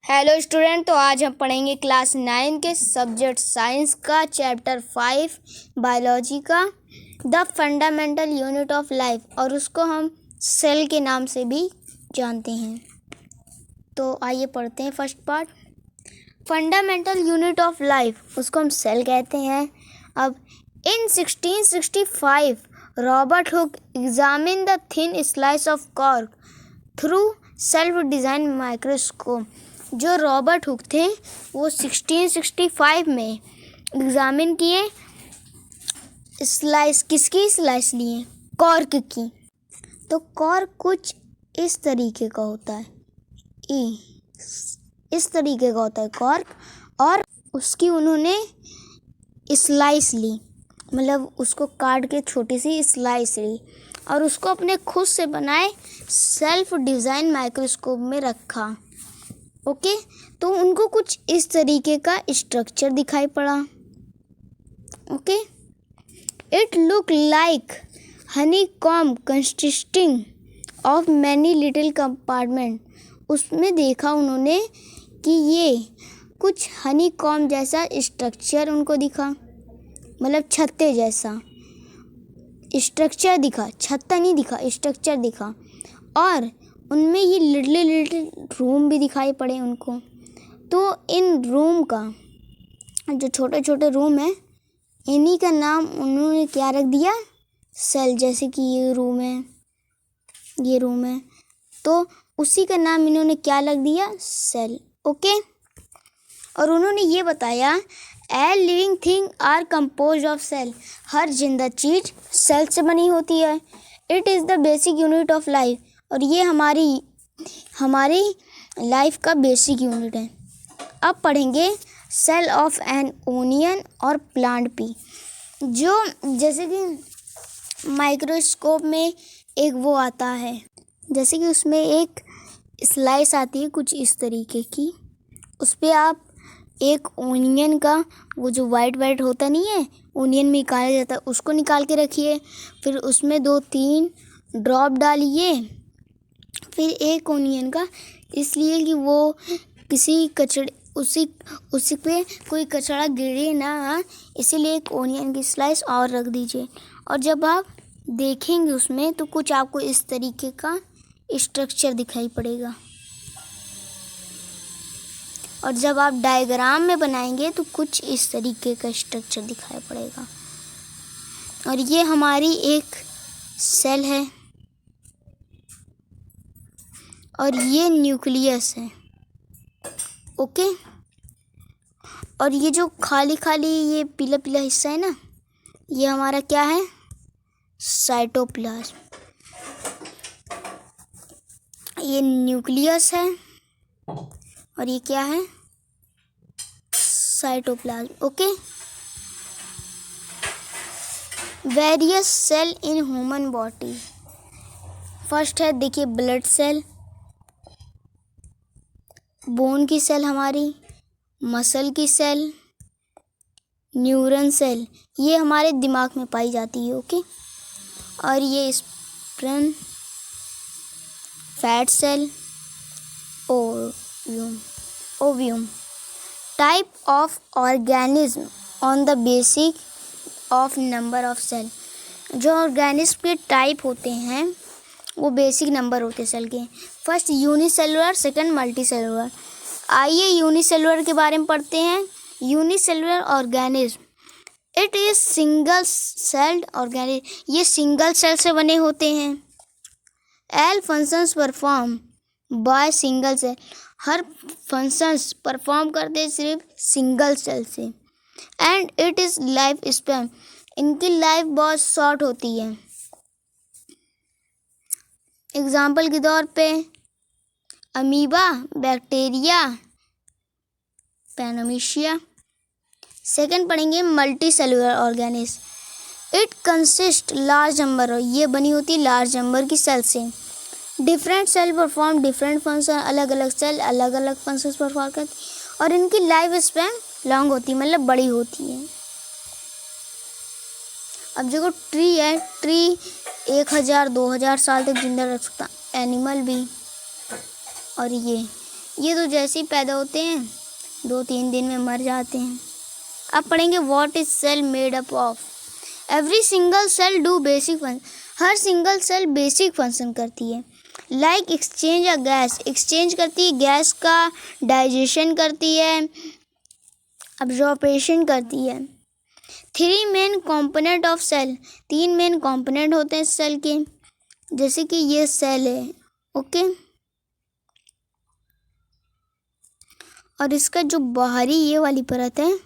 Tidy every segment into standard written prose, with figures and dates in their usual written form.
Hello student, तो आज हम पढ़ेंगे क्लास 9 के सब्जेक्ट साइंस का चैप्टर 5 बायोलॉजी का the fundamental unit of life, और उसको हम सेल के नाम से भी जानते हैं। तो आइए पढ़ते हैं first part. Fundamental unit of life, उसको हम सेल कहते हैं। अब इन 1665 Robert Hooke examine the thin slice of cork through self design microscope. जो रॉबर्ट हुक थे वो 1665 में एग्जामिन किए स्लाइस, किसकी स्लाइस लिए? कॉर्क की। तो कॉर्क कुछ इस तरीके का होता है, इस तरीके का होता है कॉर्क, और उसकी उन्होंने स्लाइस ली, मतलब उसको काट के छोटी सी स्लाइस ली और उसको अपने खुद से बनाए सेल्फ डिज़ाइन माइक्रोस्कोप में रखा। ओके, तो उनको कुछ इस तरीके का स्ट्रक्चर दिखाई पड़ा। Okay, it look like Honey comb consisting of many little compartment. उसमें देखा उन्होंने कि ये कुछ हनी कॉम्ब जैसा स्ट्रक्चर उनको दिखा, मतलब छत्ते जैसा स्ट्रक्चर दिखा, छत्ता नहीं दिखा, स्ट्रक्चर दिखा, और उनमें ये लिटिल रूम भी दिखाई पड़े उनको। तो इन रूम का जो छोटे छोटे रूम है, इन्हीं का नाम उन्होंने क्या रख दिया? सेल। जैसे कि ये रूम है, ये रूम है, तो उसी का नाम इन्होंने क्या रख दिया? सेल। ओके, और उन्होंने ये बताया all living thing are composed of cell. हर जिंदा चीज़ सेल से बनी होती है। It is the basic unit of life, और ये हमारी लाइफ का बेसिक यूनिट है। अब पढ़ेंगे सेल ऑफ एन ओनियन और प्लांट पी। जो जैसे कि माइक्रोस्कोप में एक वो आता है, जैसे कि उसमें एक स्लाइस आती है कुछ इस तरीके की, उस पर आप एक ओनियन का वो जो वाइट होता नहीं है, ओनियन में निकाला जाता है, उसको निकाल के रखिए। फिर उसमें 2-3 ड्रॉप डालिए, फिर एक ओनियन का, इसलिए कि वो किसी कचड़े उसी पे कोई कचड़ा गिरे ना, इसीलिए एक ओनियन की स्लाइस और रख दीजिए। और जब आप देखेंगे उसमें तो कुछ आपको इस तरीके का स्ट्रक्चर दिखाई पड़ेगा, और जब आप डायग्राम में बनाएंगे तो कुछ इस तरीके का स्ट्रक्चर दिखाई पड़ेगा। और ये हमारी एक सेल है, और ये न्यूक्लियस है। ओके, और ये जो खाली ये पीला पीला हिस्सा है ना, ये हमारा क्या है? साइटोप्लाज्म। ये न्यूक्लियस है और ये क्या है? Cytoplasm. Okay, various cell in human body. First है, देखिए, ब्लड सेल, बोन की सेल हमारी, मसल की सेल, न्यूरॉन सेल, ये हमारे दिमाग में पाई जाती है। ओके, और ये sperm, fat cell, ovum. Type of organism on the basic of number of cell. जो ऑर्गेनिज्म के टाइप होते हैं वो बेसिक नंबर होते हैं सेल के। First unicellular, second multicellular. आइए यूनिसेलुलर के बारे में पढ़ते हैं। Unicellular organism, it is single celled organism. ये सिंगल सेल से बने होते हैं। All functions perform by single cell. हर फंक्शंस परफॉर्म करते हैं सिर्फ सिंगल सेल से। And it is life span, इनकी लाइफ बहुत शॉर्ट होती है। एग्जाम्पल के तौर पे अमीबा, बैक्टीरिया, पैनोमीशिया। सेकंड पढ़ेंगे multicellular organism, it consist large number, ये बनी होती है लार्ज नंबर की सेल से। Different cell perform different function, अलग अलग सेल अलग अलग फंक्शन परफॉर्म करती, और इनकी लाइफ स्पैन लॉन्ग होती है, मतलब बड़ी होती है। अब देखो, ट्री है, ट्री 1000-2000 साल तक जिंदा रख सकता, एनिमल भी। और ये ये तो जैसे ही पैदा होते हैं 2-3 दिन में मर जाते हैं। अब पढ़ेंगे what is cell made up of. Every single cell do basic function. हर सिंगल सेल बेसिक फंक्शन करती है। Like exchange a gas, exchange करती है गैस का, डाइजेशन करती है, अब्जॉर्प्शन करती है। 3 main component of cell, 3 main component होते हैं सेल के। जैसे कि ये सेल है, ओके, और इसका जो बाहरी ये वाली परत है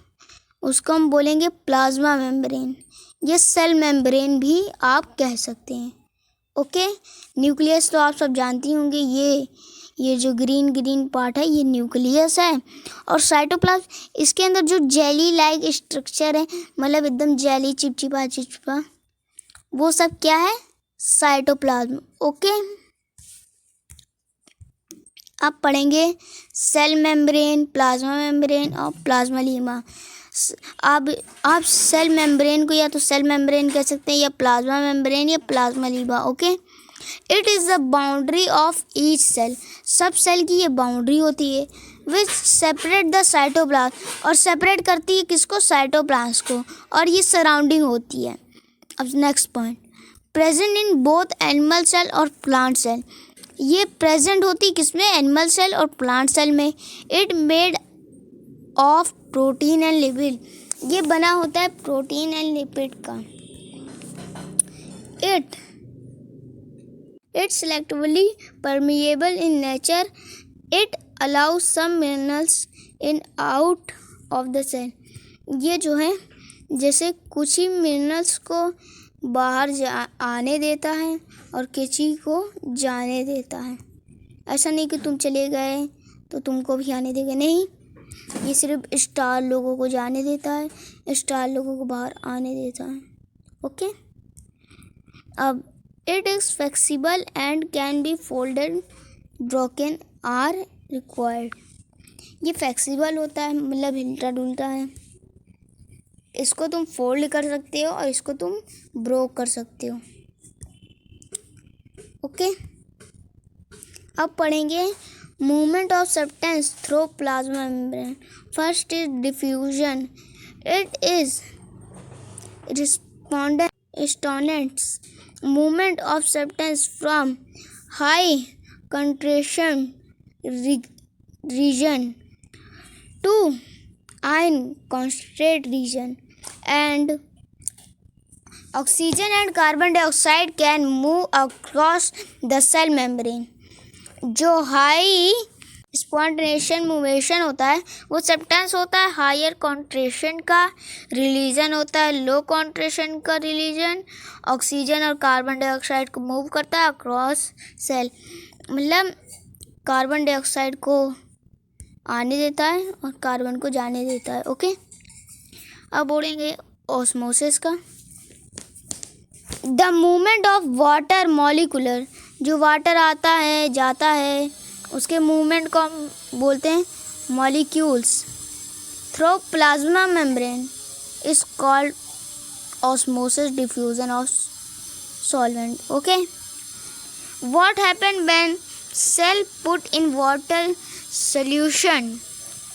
उसको हम बोलेंगे प्लाज्मा मेम्ब्रेन। ये सेल मेम्ब्रेन भी आप कह सकते हैं, ओके। न्यूक्लियस तो आप सब जानती होंगे, ये जो ग्रीन ग्रीन पार्ट है ये न्यूक्लियस है। और साइटोप्लाज्म, इसके अंदर जो जेली लाइक स्ट्रक्चर है, मतलब एकदम जेली चिपचिपा, वो सब क्या है? Cytoplasm, okay. आप पढ़ेंगे सेल मेम्ब्रेन, प्लाज्मा मेम्ब्रेन और प्लाज्मालीमा। आप सेल मेम्ब्रेन को या तो सेल मेम्ब्रेन कह सकते हैं, या प्लाज्मा मेम्ब्रेन, या plasmalemma, okay. It is the boundary of each cell. सब सेल की ये बाउंड्री होती है विच सेपरेट द साइटोप्लाज्म, और सेपरेट करती है किसको? साइटोप्लाज्म को, और ये सराउंडिंग होती है। अब next point, present in both animal cell और प्लांट सेल। ये प्रेजेंट होती किसमें? एनिमल सेल और प्लांट सेल में। It made of protein and lipid. ये बना होता है प्रोटीन एंड लिपिड का। It selectively permeable in nature. It allows some minerals in out of the cell. ये जो है जैसे कुछ ही मिनरल्स को बाहर आने देता है और किसी को जाने देता है। ऐसा नहीं कि तुम चले गए तो तुमको भी आने देगा, नहीं, ये सिर्फ स्टार लोगों को जाने देता है, स्टार लोगों को बाहर आने देता है, ओके। अब it is flexible and can be folded, broken or required. ये फ्लेक्सिबल होता है, मतलब हिलता डुलता है। इसको तुम फोल्ड कर सकते हो और इसको तुम ब्रोक कर सकते हो, ओके। अब पढ़ेंगे movement of substance through plasma membrane. First is diffusion. It is respondence movement of substance from high concentration region to ion concentrate region, and oxygen and carbon dioxide can move across the cell membrane. जो high spontaneous मूवेशन होता है वो substance होता है higher कॉन्ट्रेशन का, religion होता है लो कॉन्ट्रेशन का रिलीजन। ऑक्सीजन और कार्बन डाइऑक्साइड को मूव करता है अक्रॉस सेल, मतलब कार्बन डाइऑक्साइड को आने देता है और कार्बन को जाने देता है, ओके। अब बोलेंगे ऑस्मोसिस का। The movement of water molecular, जो वाटर आता है जाता है उसके मूवमेंट को हम बोलते हैं molecules through plasma membrane is called osmosis diffusion of solvent, okay. What happen when cell put in water solution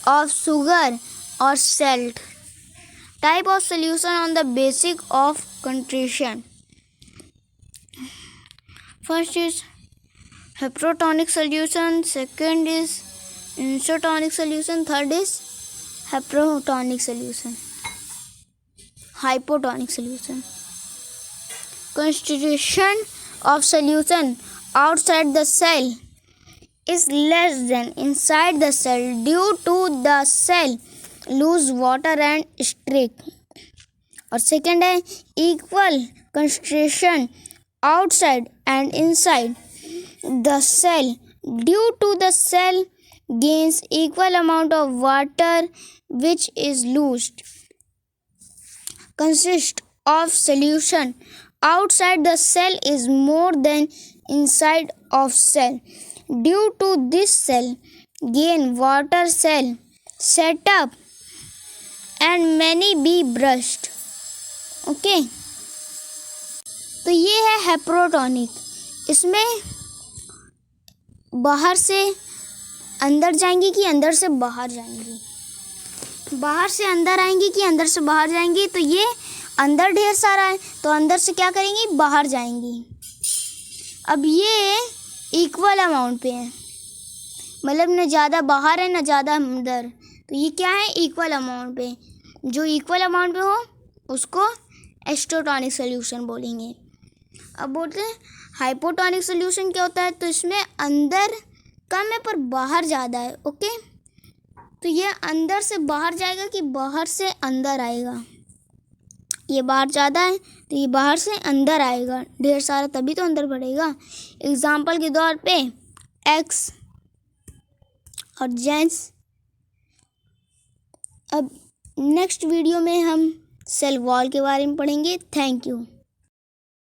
of sugar or salt? Type of solution on the basic of concentration. First is hypertonic solution, second is isotonic solution, third is hypertonic solution, hypotonic solution. Concentration of solution outside the cell is less than inside the cell due to the cell lose water and streak. और second है equal concentration outside and inside the cell due to the cell gains equal amount of water which is lost. Consist of solution outside the cell is more than inside of cell. Due to this cell gain water cell set up and many be brushed, okay. तो ये है हेप्रोटोनिक, इसमें बाहर से अंदर जाएंगी कि अंदर से बाहर जाएंगी? बाहर से अंदर आएंगी कि अंदर से बाहर जाएंगी? तो ये अंदर ढेर सारा है तो अंदर से क्या करेंगी? बाहर जाएंगी। अब ये इक्वल अमाउंट पे है, मतलब न ज़्यादा बाहर है न ज़्यादा अंदर, तो ये क्या है? इक्वल अमाउंट पे। जो इक्वल अमाउंट पे हो उसको एस्टोटोनिक सोल्यूशन बोलेंगे। अब बोलते हैं हाइपोटोनिक सोल्यूशन क्या होता है? तो इसमें अंदर कम है पर बाहर ज़्यादा है। ओके, तो ये अंदर से बाहर जाएगा कि बाहर से अंदर आएगा? ये बाहर ज़्यादा है तो ये बाहर से अंदर आएगा ढेर सारा, तभी तो अंदर बढ़ेगा। एग्जाम्पल के तौर पे एक्स और जेंट्स। अब नेक्स्ट वीडियो में हम सेल वॉल के बारे में पढ़ेंगे। Thank you.